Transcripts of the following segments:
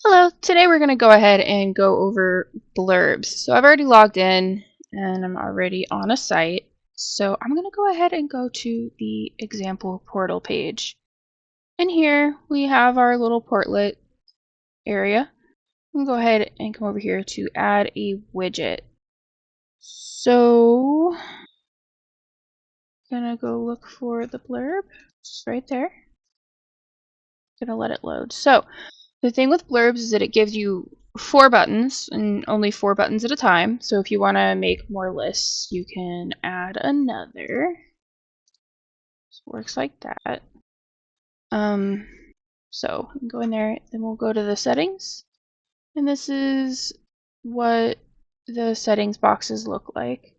Hello, today we're going to go ahead and go over Blurbs. So I've already logged in and I'm already on a site. So I'm going to go ahead and go to the example portal page. And here we have our little portlet area. We can go ahead and come over here to add a widget. So I'm going to go look for the blurb. It's right there. I'm going to let it load. So the thing with Blurbs is that it gives you 4 buttons and only 4 buttons at a time. So if you want to make more lists, you can add another. So it works like that. So go in there, then we'll go to the settings. And this is what the settings boxes look like.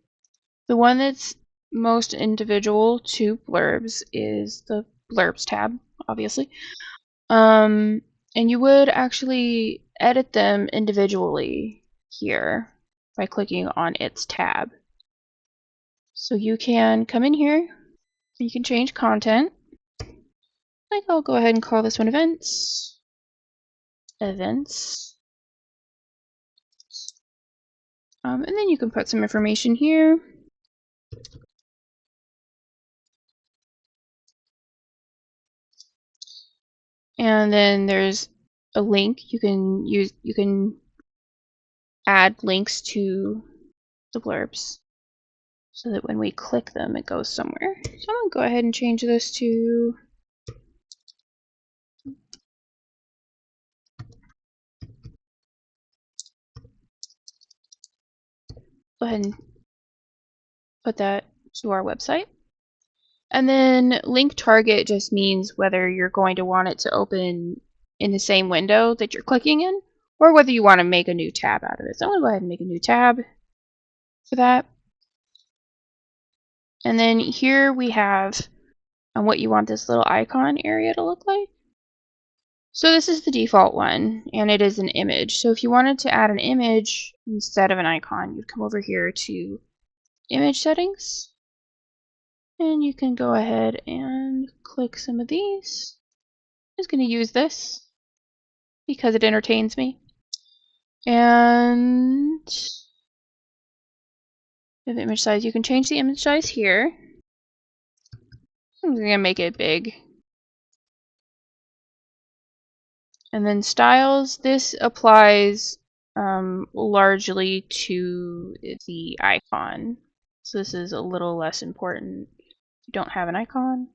The one that's most individual to Blurbs is the Blurbs tab, obviously. And you would actually edit them individually here by clicking on its tab. So you can come in here, you can change content. Like I'll go ahead and call this one events. Events. And then you can put some information here. And then there's a link you can add links to the blurbs so that when we click them it goes somewhere. So I'm going to go ahead and change this to go ahead and put that to our website. And then link target just means whether you're going to want it to open in the same window that you're clicking in or whether you want to make a new tab out of it. So I'm going to go ahead and make a new tab for that. And then here we have what you want this little icon area to look like. So this is the default one, and it is an image. So if you wanted to add an image instead of an icon, you'd come over here to image settings, and you can go ahead and click some of these. I'm just going to use this because it entertains me. And the image size, you can change the image size here. I'm going to make it big. And then styles, this applies largely to the icon. So this is a little less important if you don't have an icon,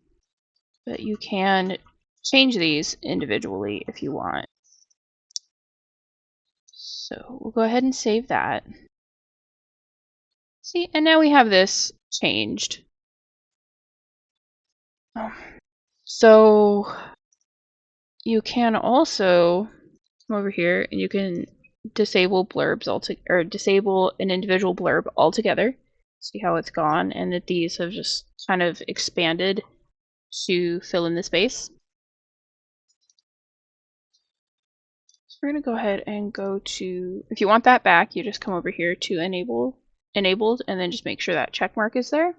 but you can change these individually if you want. So we'll go ahead and save that. See, and now we have this changed. So you can also come over here and you can disable blurbs or disable an individual blurb altogether. See how it's gone, and that these have just kind of expanded to fill in the space. So we're going to go ahead and go to, if you want that back, you just come over here to enabled, and then just make sure that check mark is there,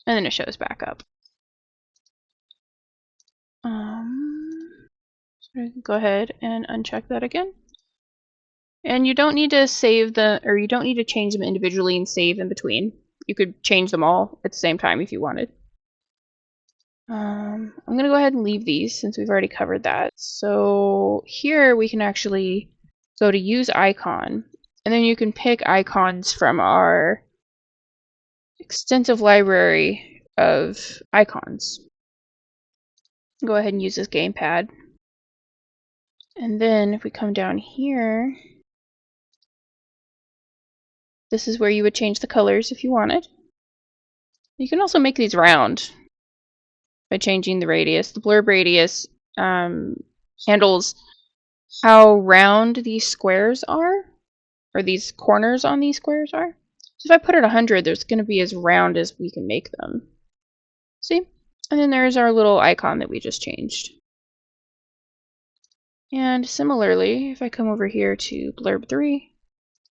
and then it shows back up. So go ahead and uncheck that again. And you don't need to save you don't need to change them individually and save in between. You could change them all at the same time if you wanted. I'm going to go ahead and leave these since we've already covered that. So here we can actually go to use icon, and then you can pick icons from our extensive library of icons. Go ahead and use this gamepad. And then if we come down here, this is where you would change the colors if you wanted. You can also make these round by changing the radius. The blurb radius handles how round these squares are, or these corners on these squares are. So if I put it 100, there's going to be as round as we can make them. See? And then there's our little icon that we just changed. And similarly, if I come over here to blurb 3,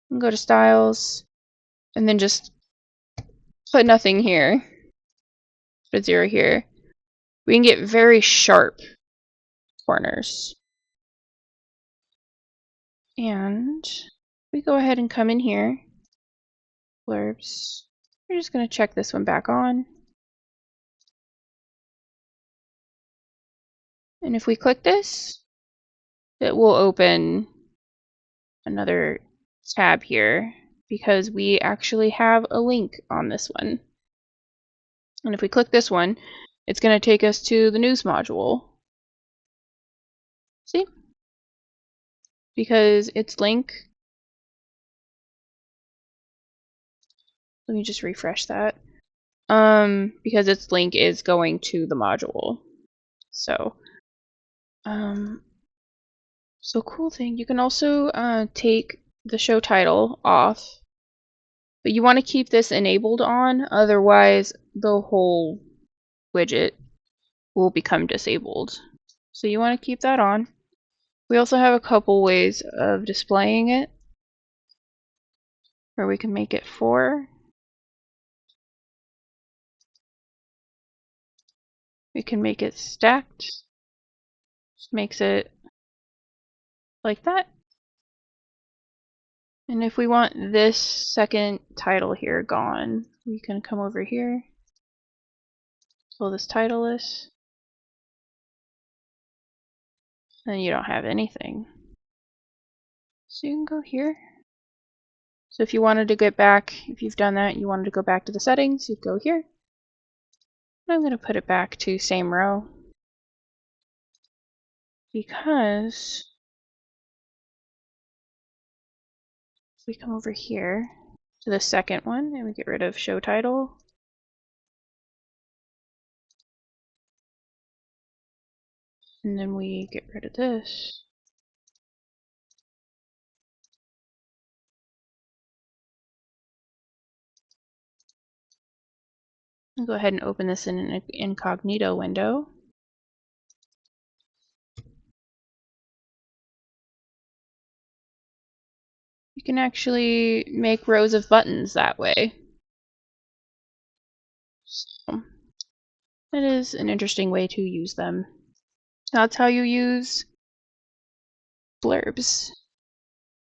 and go to styles, and then just put nothing here, put 0 here, we can get very sharp corners. And we go ahead and come in here, blurbs. We're just going to check this one back on. And if we click this, it will open another tab here because we actually have a link on this one. And if we click this one, it's going to take us to the news module. See? Because its link, let me just refresh that. Because its link is going to the module. So cool thing. You can also take the show title off, but you want to keep this enabled on, otherwise the whole widget will become disabled. So you want to keep that on. We also have a couple ways of displaying it, where we can make it 4. We can make it stacked. Just makes it like that. And if we want this second title here gone, we can come over here, pull this title list, and you don't have anything. So you can go here. So if you wanted to get back, if you've done that, you wanted to go back to the settings, you'd go here. And I'm going to put it back to same row, because if we come over here to the second one and we get rid of show title, and then we get rid of this, I'll go ahead and open this in an incognito window. You can actually make rows of buttons that way. So that is an interesting way to use them. That's how you use blurbs.